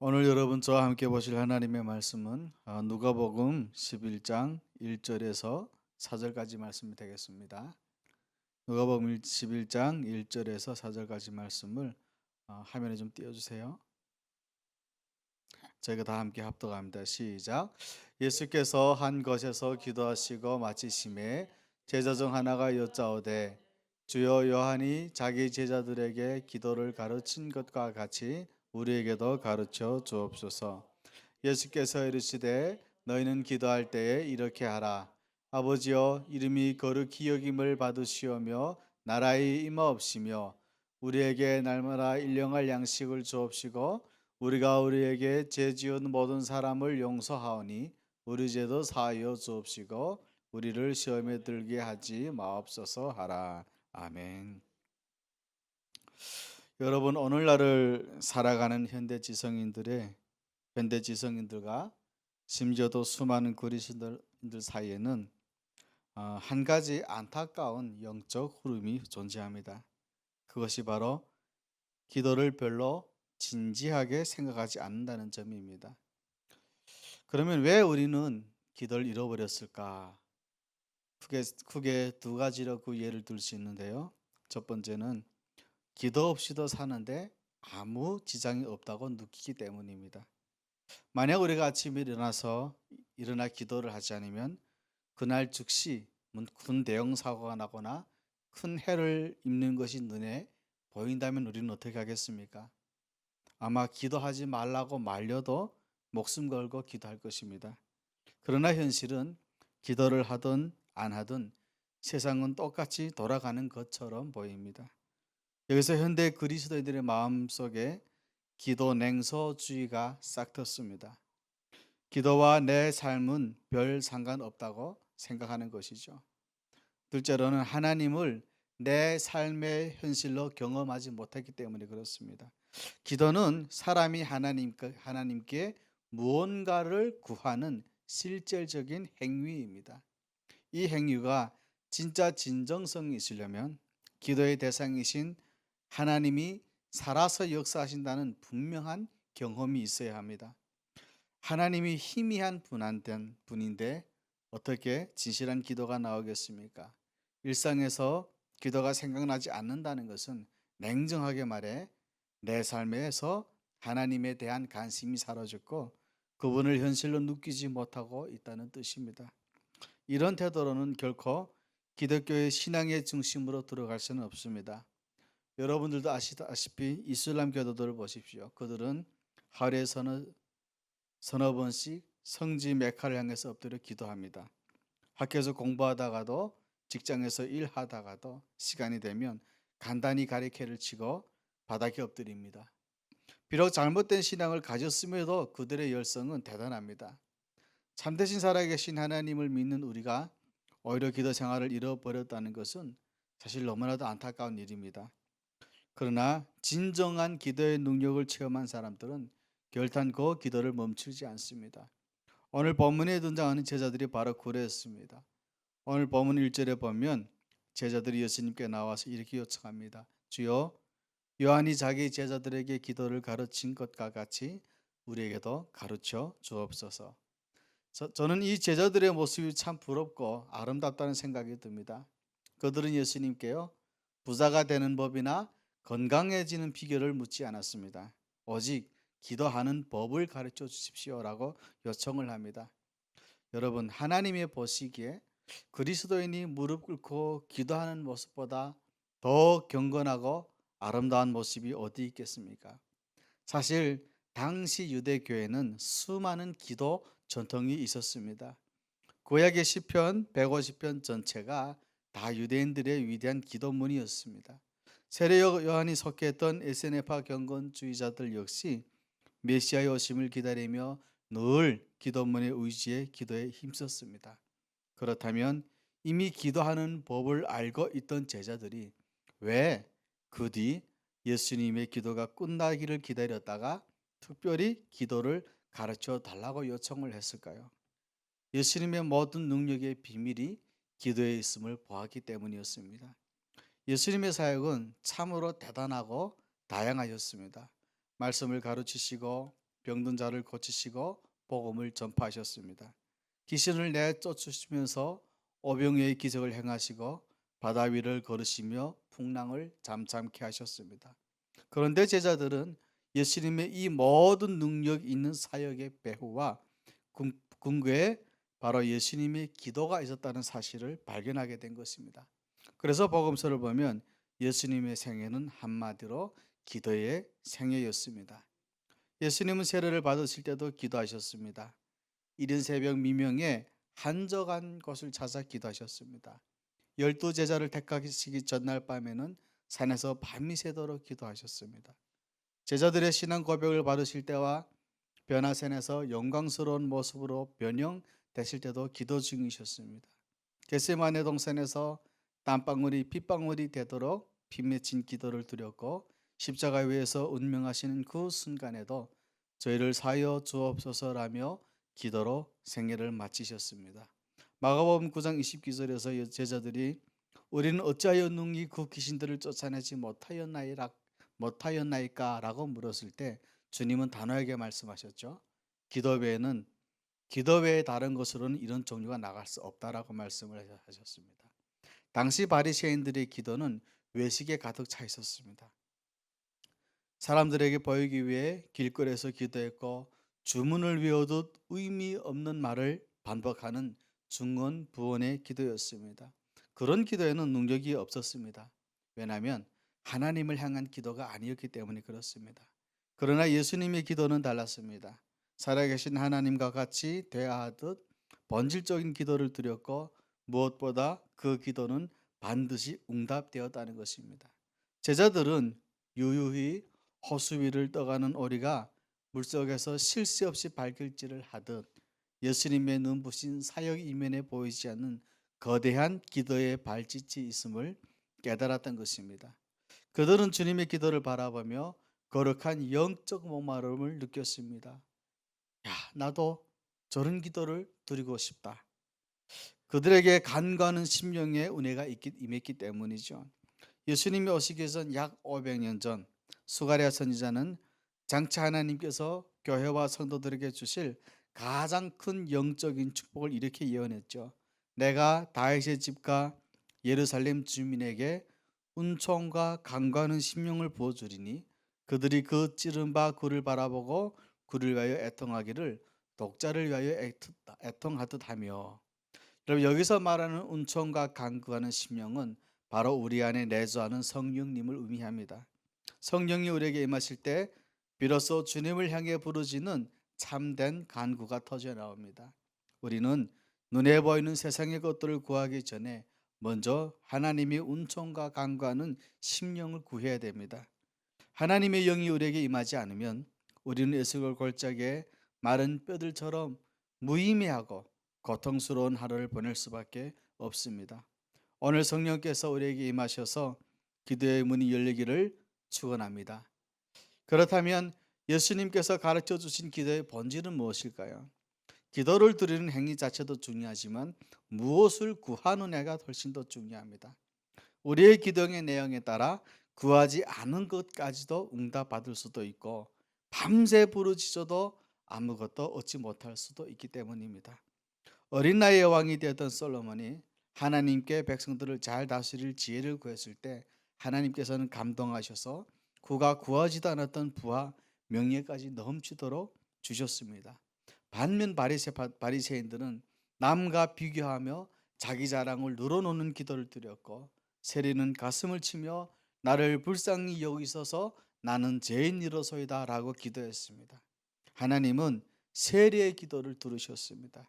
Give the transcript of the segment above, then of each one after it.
오늘 여러분 저와 함께 보실 하나님의 말씀은 누가복음 11장 1절에서 4절까지 말씀이 되겠습니다. 누가복음 11장 1절에서 4절까지 말씀을 화면에 좀 띄워주세요. 저희가 다 함께 합독합니다. 시작. 예수께서 한 곳에서 기도하시고 마치심에 제자 중 하나가 여짜오되 주여 요한이 자기 제자들에게 기도를 가르친 것과 같이 우리에게도 가르쳐 주옵소서. 예수께서 이르시되 너희는 기도할 때에 이렇게 하라. 아버지여 이름이 거룩히 여김을 받으시오며 나라의 임하옵시며 우리에게 날마다 일용할 양식을 주옵시고 우리가 우리에게 죄 지은 모든 사람을 용서하오니 우리 죄도 사하여 주옵시고 우리를 시험에 들게 하지 마옵소서 하라. 아멘. 여러분 오늘날을 살아가는 현대 지성인들과 심지어도 수많은 그리스도인들 사이에는 한 가지 안타까운 영적 흐름이 존재합니다. 그것이 바로 기도를 별로 진지하게 생각하지 않는다는 점입니다. 그러면 왜 우리는 기도를 잃어버렸을까? 크게 두 가지로 그 예를 들 수 있는데요. 첫 번째는 기도 없이도 사는데 아무 지장이 없다고 느끼기 때문입니다. 만약 우리가 아침에 일어나 기도를 하지 않으면 그날 즉시 큰 대형 사고가 나거나 큰 해를 입는 것이 눈에 보인다면 우리는 어떻게 하겠습니까? 아마 기도하지 말라고 말려도 목숨 걸고 기도할 것입니다. 그러나 현실은 기도를 하든 안 하든 세상은 똑같이 돌아가는 것처럼 보입니다. 여기서 현대 그리스도인들의 마음속에 기도 냉소주의가 싹 텄습니다. 기도와 내 삶은 별 상관없다고 생각하는 것이죠. 둘째로는 하나님을 내 삶의 현실로 경험하지 못했기 때문에 그렇습니다. 기도는 사람이 하나님께 무언가를 구하는 실질적인 행위입니다. 이 행위가 진짜 진정성이 있으려면 기도의 대상이신 하나님이 살아서 역사하신다는 분명한 경험이 있어야 합니다. 하나님이 희미한 분인데 어떻게 진실한 기도가 나오겠습니까? 일상에서 기도가 생각나지 않는다는 것은 냉정하게 말해 내 삶에서 하나님에 대한 관심이 사라졌고 그분을 현실로 느끼지 못하고 있다는 뜻입니다. 이런 태도로는 결코 기독교의 신앙의 중심으로 들어갈 수는 없습니다. 여러분들도 아시다시피 이슬람 교도들을 보십시오. 그들은 하루에 서너 번씩 성지 메카를 향해서 엎드려 기도합니다. 학교에서 공부하다가도 직장에서 일하다가도 시간이 되면 간단히 가리케를 치고 바닥에 엎드립니다. 비록 잘못된 신앙을 가졌음에도 그들의 열성은 대단합니다. 참되신 살아계신 하나님을 믿는 우리가 오히려 기도 생활을 잃어버렸다는 것은 사실 너무나도 안타까운 일입니다. 그러나 진정한 기도의 능력을 체험한 사람들은 결단코 기도를 멈추지 않습니다. 오늘 본문에 등장하는 제자들이 바로 그랬습니다. 오늘 본문 1절에 보면 제자들이 예수님께 나와서 이렇게 요청합니다. 주여, 요한이 자기 제자들에게 기도를 가르친 것과 같이 우리에게도 가르쳐 주옵소서. 저는 이 제자들의 모습이 참 부럽고 아름답다는 생각이 듭니다. 그들은 예수님께요, 부자가 되는 법이나 건강해지는 비결을 묻지 않았습니다. 오직 기도하는 법을 가르쳐 주십시오라고 요청을 합니다. 여러분, 하나님이 보시기에 그리스도인이 무릎 꿇고 기도하는 모습보다 더 경건하고 아름다운 모습이 어디 있겠습니까? 사실 당시 유대교회는 수많은 기도 전통이 있었습니다. 구약의 시편 150편 전체가 다 유대인들의 위대한 기도문이었습니다. 세례 요한이 속했던 에세네파 경건주의자들 역시 메시아의 오심을 기다리며 늘 기도문의 의지에 기도에 힘썼습니다. 그렇다면 이미 기도하는 법을 알고 있던 제자들이 왜 그 뒤 예수님의 기도가 끝나기를 기다렸다가 특별히 기도를 가르쳐 달라고 요청을 했을까요? 예수님의 모든 능력의 비밀이 기도에 있음을 보았기 때문이었습니다. 예수님의 사역은 참으로 대단하고 다양하였습니다. 말씀을 가르치시고 병든 자를 고치시고 복음을 전파하셨습니다. 귀신을 내쫓으시면서 오병이의 기적을 행하시고 바다 위를 걸으시며 풍랑을 잠잠케 하셨습니다. 그런데 제자들은 예수님의 이 모든 능력 있는 사역의 배후와 근거에 바로 예수님의 기도가 있었다는 사실을 발견하게 된 것입니다. 그래서 복음서를 보면 예수님의 생애는 한마디로 기도의 생애였습니다. 예수님은 세례를 받으실 때도 기도하셨습니다. 이른 새벽 미명에 한적한 곳을 찾아 기도하셨습니다. 12제자를 택하시기 전날 밤에는 산에서 밤이 새도록 기도하셨습니다. 제자들의 신앙 고백을 받으실 때와 변화산에서 영광스러운 모습으로 변형되실 때도 기도 중이셨습니다. 겟세마네 동산에서 땀방울이 핏방울이 되도록 피 맺힌 기도를 드렸고 십자가 위에서 운명하시는 그 순간에도 저희를 사여 주옵소서라며 기도로 생애를 마치셨습니다. 마가복음 9장 20기절에서 제자들이 우리는 어찌하여 능히 그 귀신들을 쫓아내지 못하였나이까 라고 물었을 때 주님은 단호하게 말씀하셨죠. 기도 외에 다른 것으로는 이런 종류가 나갈 수 없다라고 말씀을 하셨습니다. 당시 바리새인들의 기도는 외식에 가득 차 있었습니다. 사람들에게 보이기 위해 길거리에서 기도했고 주문을 외우듯 의미 없는 말을 반복하는 중언부언의 기도였습니다. 그런 기도에는 능력이 없었습니다. 왜냐하면 하나님을 향한 기도가 아니었기 때문에 그렇습니다. 그러나 예수님의 기도는 달랐습니다. 살아계신 하나님과 같이 대화하듯 본질적인 기도를 드렸고 무엇보다 그 기도는 반드시 응답되었다는 것입니다. 제자들은 유유히 호수 위를 떠가는 오리가 물속에서 쉴 새 없이 발길질을 하듯 예수님의 눈부신 사역 이면에 보이지 않는 거대한 기도의 발짓이 있음을 깨달았던 것입니다. 그들은 주님의 기도를 바라보며 거룩한 영적 목마름을 느꼈습니다. 야, 나도 저런 기도를 드리고 싶다. 그들에게 간과하는 심령의 은혜가 임했기 때문이죠. 예수님이 오시기 전 약 500년 전 수가랴 선지자는 장차 하나님께서 교회와 성도들에게 주실 가장 큰 영적인 축복을 이렇게 예언했죠. 내가 다윗의 집과 예루살렘 주민에게 은총과 간과하는 심령을 부어주리니 그들이 그 찌른 바 그를 바라보고 그를 위하여 애통하기를 독자를 위하여 애통하듯 하며. 여러분, 여기서 말하는 은총과 간구하는 심령은 바로 우리 안에 내주하는 성령님을 의미합니다. 성령이 우리에게 임하실 때 비로소 주님을 향해 부르짖는 참된 간구가 터져 나옵니다. 우리는 눈에 보이는 세상의 것들을 구하기 전에 먼저 하나님이 은총과 간구하는 심령을 구해야 됩니다. 하나님의 영이 우리에게 임하지 않으면 우리는 에스겔 골짜기에 마른 뼈들처럼 무의미하고 고통스러운 하루를 보낼 수밖에 없습니다. 오늘 성령께서 우리에게 임하셔서 기도의 문이 열리기를 축원합니다. 그렇다면 예수님께서 가르쳐 주신 기도의 본질은 무엇일까요? 기도를 드리는 행위 자체도 중요하지만 무엇을 구하느냐가 훨씬 더 중요합니다. 우리의 기도의 내용에 따라 구하지 않은 것까지도 응답받을 수도 있고 밤새 부르짖어도 아무것도 얻지 못할 수도 있기 때문입니다. 어린 나이에 왕이 되었던 솔로몬이 하나님께 백성들을 잘 다스릴 지혜를 구했을 때 하나님께서는 감동하셔서 그가 구하지도 않았던 부와 명예까지 넘치도록 주셨습니다. 반면 바리새인들은 남과 비교하며 자기 자랑을 늘어놓는 기도를 드렸고 세리는 가슴을 치며 나를 불쌍히 여기소서 나는 죄인이로소이다 라고 기도했습니다. 하나님은 세리의 기도를 들으셨습니다.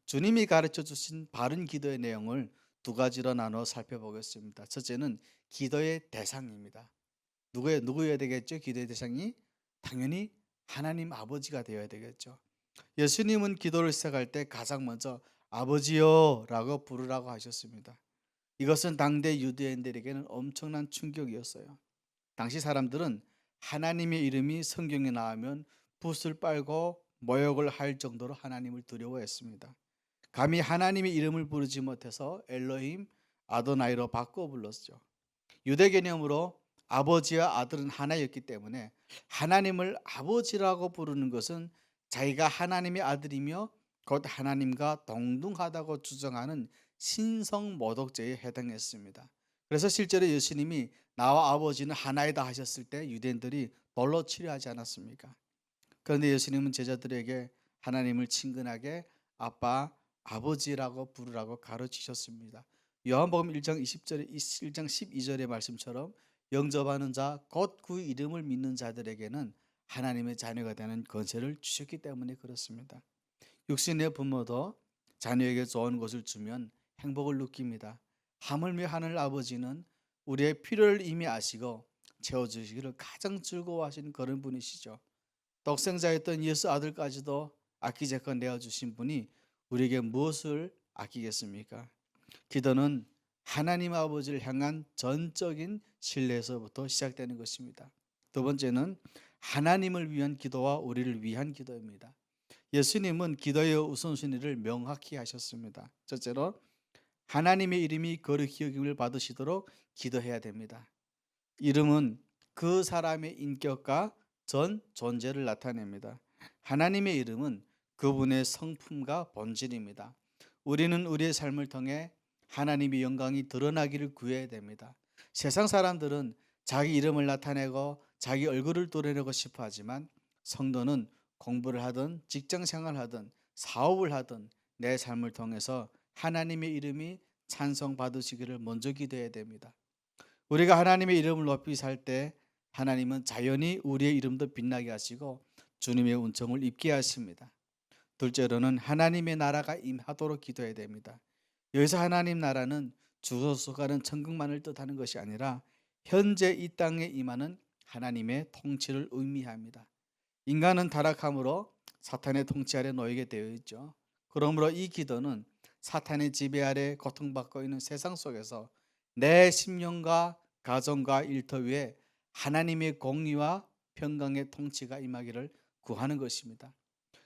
주님이 가르쳐 주신 바른 기도의 내용을 두 가지로 나눠 살펴보겠습니다. 첫째는 기도의 대상입니다. 누구여야 되겠죠? 기도의 대상이 당연히 하나님 아버지가 되어야 되겠죠. 예수님은 기도를 시작할 때 가장 먼저 아버지요 라고 부르라고 하셨습니다. 이것은 당대 유대인들에게는 엄청난 충격이었어요. 당시 사람들은 하나님의 이름이 성경에 나오면 붓을 빨고 모욕을 할 정도로 하나님을 두려워했습니다. 감히 하나님의 이름을 부르지 못해서 엘로힘 아도나이로 바꿔 불렀죠. 유대 개념으로 아버지와 아들은 하나였기 때문에 하나님을 아버지라고 부르는 것은 자기가 하나님의 아들이며 곧 하나님과 동등하다고 주장하는 신성 모독죄에 해당했습니다. 그래서 실제로 예수님이 나와 아버지는 하나이다 하셨을 때 유대인들이 돌로 치려 하지 않았습니까? 그런데 예수님은 제자들에게 하나님을 친근하게 아빠, 아버지라고 부르라고 가르치셨습니다. 요한복음 1장 20절에 1장 12절의 말씀처럼 영접하는 자, 곧 그 이름을 믿는 자들에게는 하나님의 자녀가 되는 권세를 주셨기 때문에 그렇습니다. 육신의 부모도 자녀에게 좋은 것을 주면 행복을 느낍니다. 하물며 하늘 아버지는 우리의 필요를 이미 아시고 채워주시기를 가장 즐거워하시는 그런 분이시죠. 독생자였던 예수 아들까지도 아끼재건 내어주신 분이 우리에게 무엇을 아끼겠습니까? 기도는 하나님 아버지를 향한 전적인 신뢰에서부터 시작되는 것입니다. 두 번째는 하나님을 위한 기도와 우리를 위한 기도입니다. 예수님은 기도의 우선순위를 명확히 하셨습니다. 첫째로 하나님의 이름이 거룩히 여김을 받으시도록 기도해야 됩니다. 이름은 그 사람의 인격과 전 존재를 나타냅니다. 하나님의 이름은 그분의 성품과 본질입니다. 우리는 우리의 삶을 통해 하나님의 영광이 드러나기를 구해야 됩니다. 세상 사람들은 자기 이름을 나타내고 자기 얼굴을 드러내고 싶어 하지만 성도는 공부를 하든 직장 생활하든 사업을 하든 내 삶을 통해서 하나님의 이름이 찬송받으시기를 먼저 기도해야 됩니다. 우리가 하나님의 이름을 높이 살 때 하나님은 자연히 우리의 이름도 빛나게 하시고 주님의 은총을 입게 하십니다. 둘째로는 하나님의 나라가 임하도록 기도해야 됩니다. 여기서 하나님 나라는 주소서 가는 천국만을 뜻하는 것이 아니라 현재 이 땅에 임하는 하나님의 통치를 의미합니다. 인간은 타락함으로 사탄의 통치 아래 놓이게 되어 있죠. 그러므로 이 기도는 사탄의 지배 아래 고통받고 있는 세상 속에서 내 심령과 가정과 일터 위에 하나님의 공의와 평강의 통치가 임하기를 구하는 것입니다.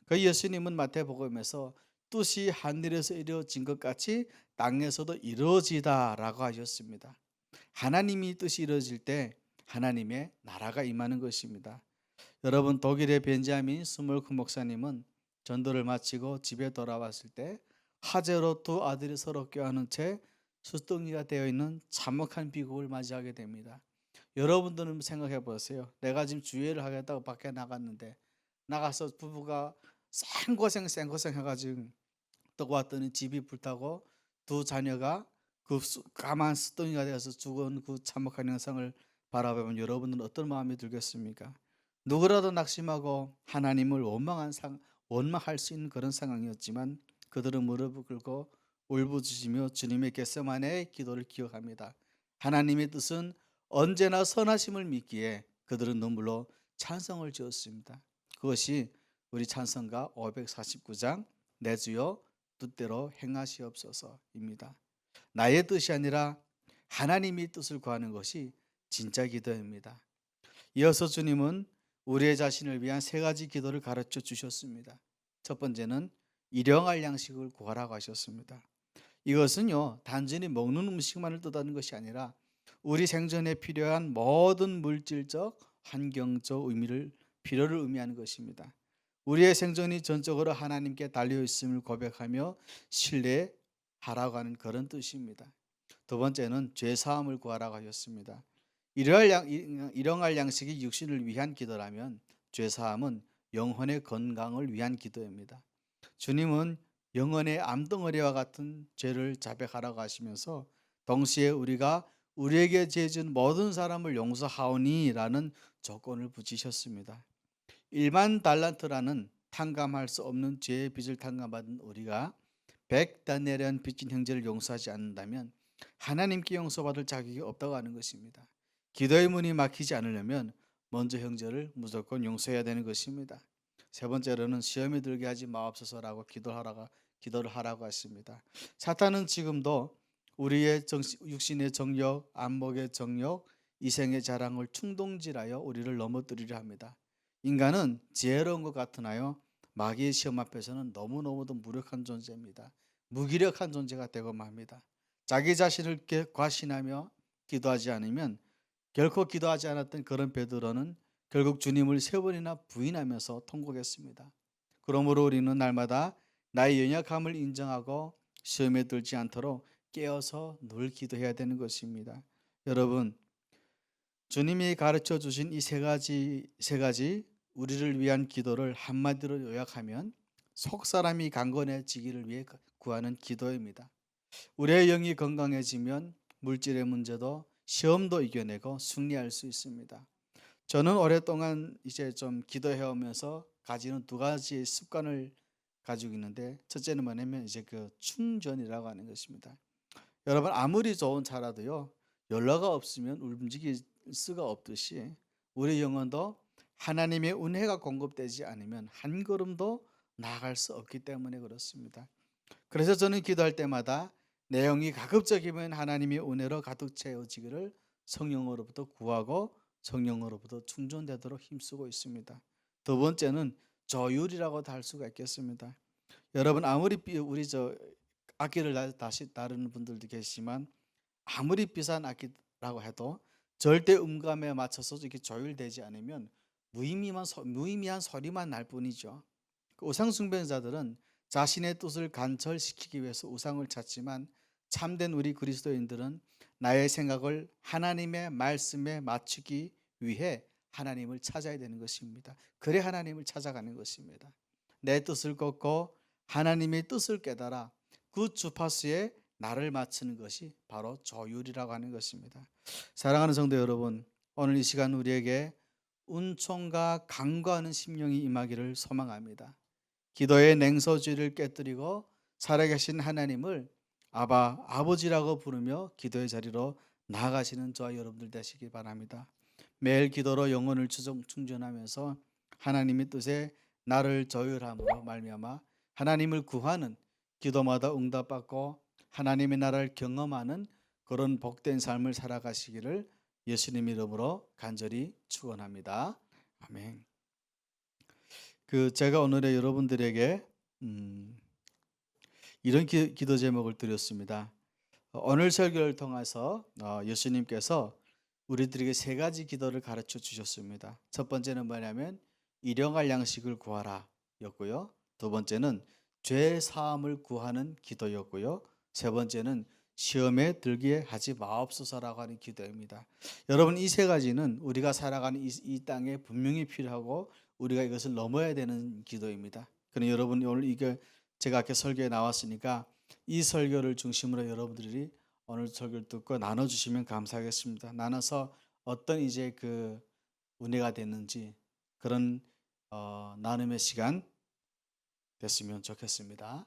그 예수님은 마태복음에서 뜻이 하늘에서 이루어진 것 같이 땅에서도 이루어지다라고 하셨습니다. 하나님이 뜻이 이루어질 때 하나님의 나라가 임하는 것입니다. 여러분, 독일의 벤자민 스몰크 목사님은 전도를 마치고 집에 돌아왔을 때 화재로 두 아들이 서로 껴안은 채 수덩이가 되어 있는 참혹한 비극을 맞이하게 됩니다. 여러분들은 생각해 보세요. 내가 지금 주회를 하겠다고 밖에 나갔는데 나가서 부부가 생고생 해가지고 또 왔더니 집이 불타고 두 자녀가 그 까만 수덩이가 되어서 죽은 그 참혹한 영상을 바라보면 여러분들은 어떤 마음이 들겠습니까? 누구라도 낙심하고 하나님을 원망할 수 있는 그런 상황이었지만 그들은 무릎을 꿇고 울부짖으며 주님의 겟세마네의 기도를 기억합니다. 하나님의 뜻은 언제나 선하심을 믿기에 그들은 눈물로 찬송을 지었습니다. 그것이 우리 찬송가 549장 내 주여 뜻대로 행하시옵소서입니다. 나의 뜻이 아니라 하나님의 뜻을 구하는 것이 진짜 기도입니다. 이어서 주님은 우리의 자신을 위한 세 가지 기도를 가르쳐 주셨습니다. 첫 번째는 일용할 양식을 구하라고 하셨습니다. 이것은요, 단순히 먹는 음식만을 뜻하는 것이 아니라 우리 생존에 필요한 모든 물질적, 환경적 필요를 의미하는 것입니다. 우리의 생존이 전적으로 하나님께 달려 있음을 고백하며 신뢰하라고 하는 그런 뜻입니다. 두 번째는 죄 사함을 구하라고 하셨습니다. 일용할 양식이 육신을 위한 기도라면 죄 사함은 영혼의 건강을 위한 기도입니다. 주님은 영혼의 암덩어리와 같은 죄를 자백하라고 하시면서 동시에 우리가 우리에게 죄진 모든 사람을 용서하오니라는 조건을 붙이셨습니다. 일만 달란트라는 탕감할 수 없는 죄의 빚을 탕감받은 우리가 100다네리안 빚진 형제를 용서하지 않는다면 하나님께 용서받을 자격이 없다고 하는 것입니다. 기도의 문이 막히지 않으려면 먼저 형제를 무조건 용서해야 되는 것입니다. 세 번째로는 시험에 들게 하지 마옵소서라고 기도를 하라고 하십니다. 사탄은 지금도 우리의 육신의 정욕, 안목의 정욕, 이생의 자랑을 충동질하여 우리를 넘어뜨리려 합니다. 인간은 지혜로운 것 같으나요, 마귀의 시험 앞에서는 너무너무도 무력한 존재입니다. 무기력한 존재가 되고 맙니다. 자기 자신을 과신하며 기도하지 않으면 결코 기도하지 않았던 그런 베드로는 결국 주님을 세 번이나 부인하면서 통곡했습니다. 그러므로 우리는 날마다 나의 연약함을 인정하고 시험에 들지 않도록 깨어서 늘 기도해야 되는 것입니다. 여러분, 주님이 가르쳐 주신 이 세 가지 우리를 위한 기도를 한마디로 요약하면 속 사람이 강건해지기를 위해 구하는 기도입니다. 우리의 영이 건강해지면 물질의 문제도 시험도 이겨내고 승리할 수 있습니다. 저는 오랫동안 이제 좀 기도해 오면서 가지는 두 가지 습관을 가지고 있는데, 첫째는 뭐냐면 이제 그 충전이라고 하는 것입니다. 여러분, 아무리 좋은 차라도요, 연료가 없으면 움직일 수가 없듯이 우리 영혼도 하나님의 은혜가 공급되지 않으면 한 걸음도 나아갈 수 없기 때문에 그렇습니다. 그래서 저는 기도할 때마다 내 영이 가급적이면 하나님의 은혜로 가득 채워지기를 성령으로부터 구하고 성령으로부터 충전되도록 힘쓰고 있습니다. 두 번째는 조율이라고도 할 수가 있겠습니다. 여러분, 아무리 우리 악기를 다시 다루는 분들도 계시지만 아무리 비싼 악기라고 해도 절대 음감에 맞춰서 이렇게 조율되지 않으면 무의미한 소리만 날 뿐이죠. 그 우상 숭배자들은 자신의 뜻을 간철시키기 위해서 우상을 찾지만, 참된 우리 그리스도인들은 나의 생각을 하나님의 말씀에 맞추기 위해 하나님을 찾아야 되는 것입니다. 그래 하나님을 찾아가는 것입니다. 내 뜻을 걷고 하나님의 뜻을 깨달아 그 주파수에 나를 맞추는 것이 바로 조율이라고 하는 것입니다. 사랑하는 성도 여러분, 오늘 이 시간 우리에게 은총과 간구하는 심령이 임하기를 소망합니다. 기도의 냉소주의를 깨뜨리고 살아계신 하나님을 아버지라고 부르며 기도의 자리로 나아가시는 저와 여러분들 되시기 바랍니다. 매일 기도로 영혼을 충전하면서 하나님의 뜻에 나를 조율함으로 말미암아 하나님을 구하는, 기도마다 응답받고 하나님의 나라를 경험하는 그런 복된 삶을 살아가시기를 예수님 이름으로 간절히 축원합니다. 아멘. 제가 오늘의 여러분들에게 이런 기도 제목을 드렸습니다. 오늘 설교를 통해서 예수님께서 우리들에게 세 가지 기도를 가르쳐 주셨습니다. 첫 번째는 뭐냐면 일용할 양식을 구하라 였고요. 두 번째는 죄 사함을 구하는 기도였고요. 세 번째는 시험에 들게 하지 마옵소서라고 하는 기도입니다. 여러분, 이 세 가지는 우리가 살아가는 이 땅에 분명히 필요하고 우리가 이것을 넘어야 되는 기도입니다. 그럼 여러분, 오늘 이게 제가 아까 설교에 나왔으니까 이 설교를 중심으로 여러분들이 오늘 설교를 듣고 나눠주시면 감사하겠습니다. 나눠서 어떤 이제 그 은혜가 됐는지 그런 나눔의 시간 됐으면 좋겠습니다.